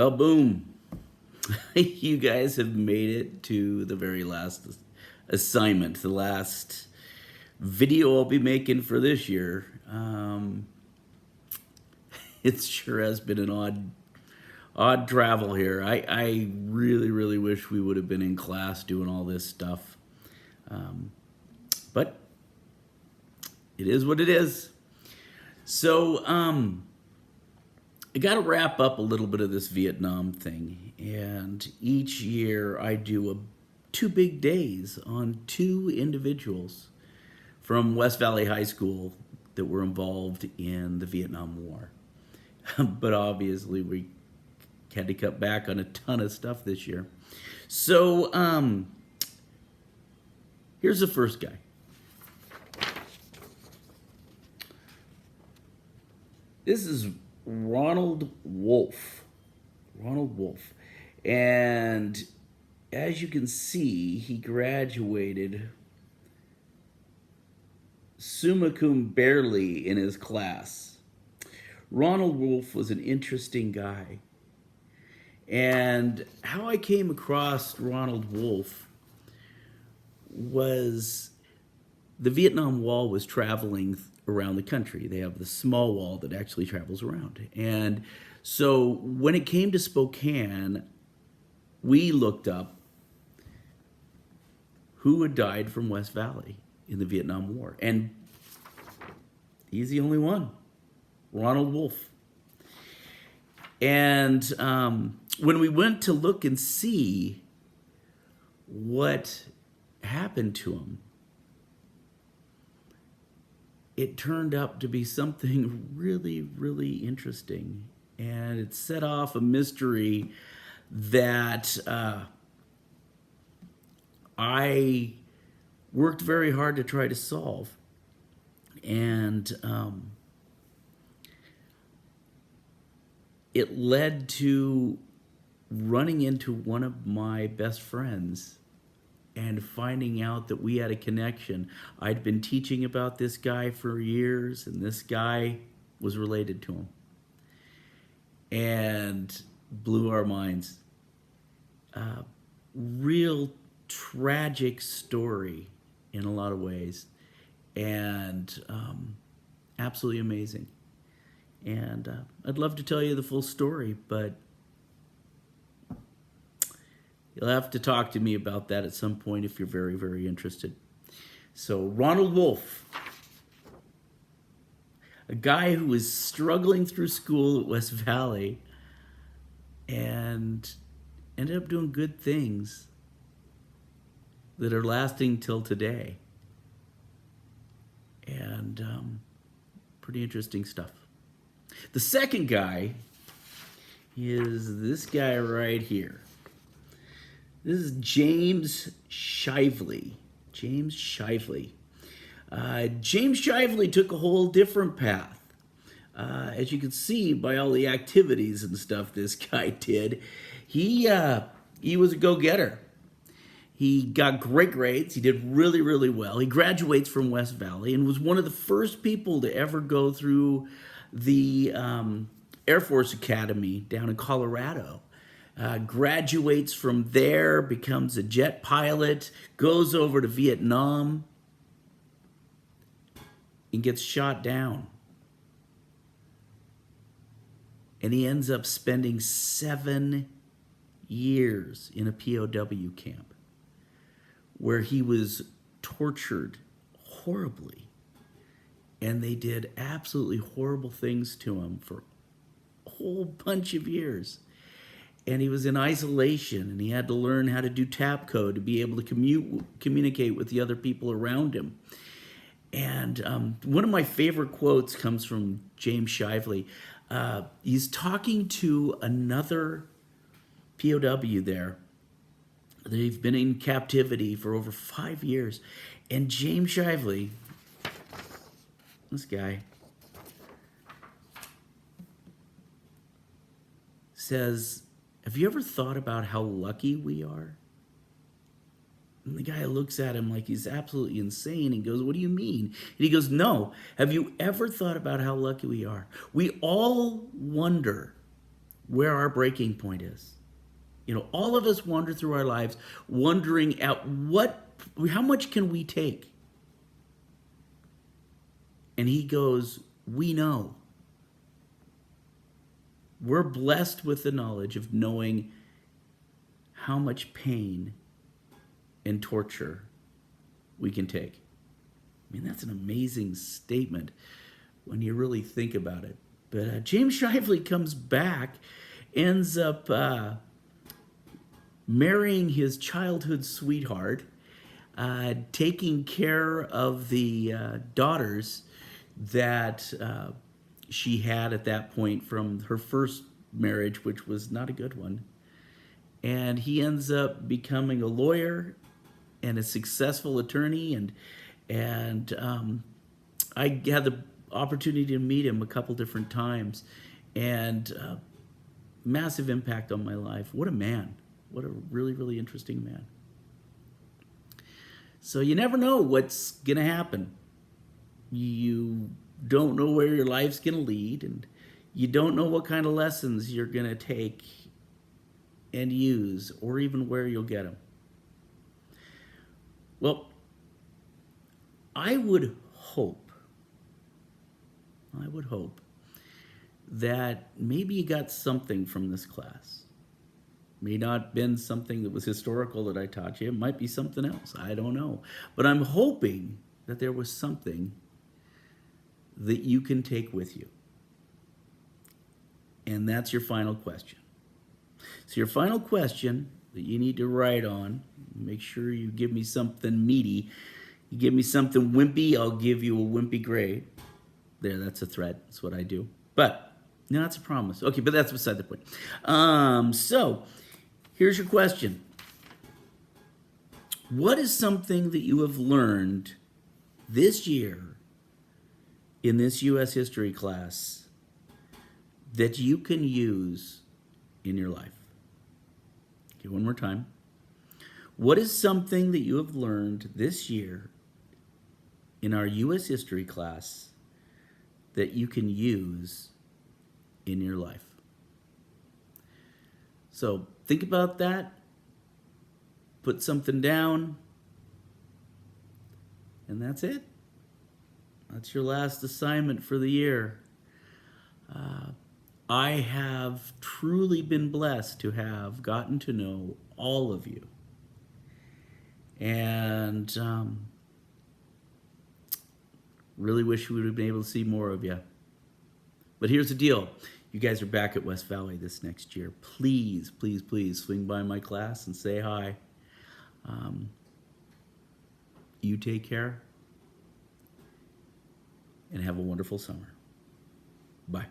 Well, boom. You guys have made it to the very last assignment, the last video I'll be making for this year. It sure has been an odd travel here. I really wish we would have been in class doing all this stuff. But it is what it is. So, I got to wrap up a little bit of this Vietnam thing. And each year I do two big days on two individuals from West Valley High School that were involved in the Vietnam War. But obviously we had to cut back on a ton of stuff this year. So here's the first guy. This is Ronald Wolf. Ronald Wolf. And as you can see, he graduated summa cum barely in his class. Ronald Wolf was an interesting guy. And how I came across Ronald Wolf was the Vietnam Wall was traveling around the country. They have the small wall that actually travels around. And so when it came to Spokane, we looked up who had died from West Valley in the Vietnam War. And he's the only one, Ronald Wolf. And when we went to look and see what happened to him, it turned up to be something really interesting. And it set off a mystery that I worked very hard to try to solve. And it led to running into one of my best friends and finding out that we had a connection. I'd been teaching about this guy for years, and this guy was related to him. And blew our minds. Real tragic story in a lot of ways. And absolutely amazing. And I'd love to tell you the full story, but you'll have to talk to me about that at some point if you're very interested. So Ronald Wolf, a guy who was struggling through school at West Valley and ended up doing good things that are lasting till today. And pretty interesting stuff. The second guy is this guy right here. This is James Shively. James Shively. James Shively took a whole different path. As you can see by all the activities and stuff this guy did, he was a go-getter. He got great grades. He did really well. He graduates from West Valley and was one of the first people to ever go through the Air Force Academy down in Colorado. Graduates from there, becomes a jet pilot, goes over to Vietnam, and gets shot down. And he ends up spending 7 years in a POW camp where he was tortured horribly. And they did absolutely horrible things to him for a whole bunch of years. And he was in isolation, and he had to learn how to do tap code to be able to communicate with the other people around him. And one of my favorite quotes comes from James Shively. He's talking to another POW there. They've been in captivity for over 5 years. And James Shively, this guy, says, "Have you ever thought about how lucky we are?" And the guy looks at him like he's absolutely insane and goes, "What do you mean?" And he goes, "No, have you ever thought about how lucky we are? We all wonder where our breaking point is. You know, all of us wander through our lives wondering how much can we take? And he goes, we know. We're blessed with the knowledge of knowing how much pain and torture we can take. I mean, that's an amazing statement when you really think about it. But James Shively comes back, ends up marrying his childhood sweetheart, taking care of the daughters that she had at that point from her first marriage, which was not a good one. And he ends up becoming a lawyer and a successful attorney, and I had the opportunity to meet him a couple different times, and massive impact on my life. What a man. What a really, really interesting man. So you never know what's going to happen. You don't know where your life's going to lead, and you don't know what kind of lessons you're going to take and use, or even where you'll get them. Well, I would hope that maybe you got something from this class. May not have been something that was historical that I taught you. It might be something else. I don't know. But I'm hoping that there was something that you can take with you. And that's your final question. So your final question that you need to write on, make sure you give me something meaty. You give me something wimpy, I'll give you a wimpy grade. There, that's a threat. That's what I do. But, no, that's a promise. Okay, but that's beside the point. So, here's your question. What is something that you have learned this year in this U.S. history class that you can use in your life? Okay, one more time. What is something that you have learned this year in our U.S. history class that you can use in your life? So think about that, put something down, and that's it. That's your last assignment for the year. I have truly been blessed to have gotten to know all of you. And really wish we would have been able to see more of you. But here's the deal. You guys are back at West Valley this next year. Please, please, please swing by my class and say hi. You take care and have a wonderful summer. Bye.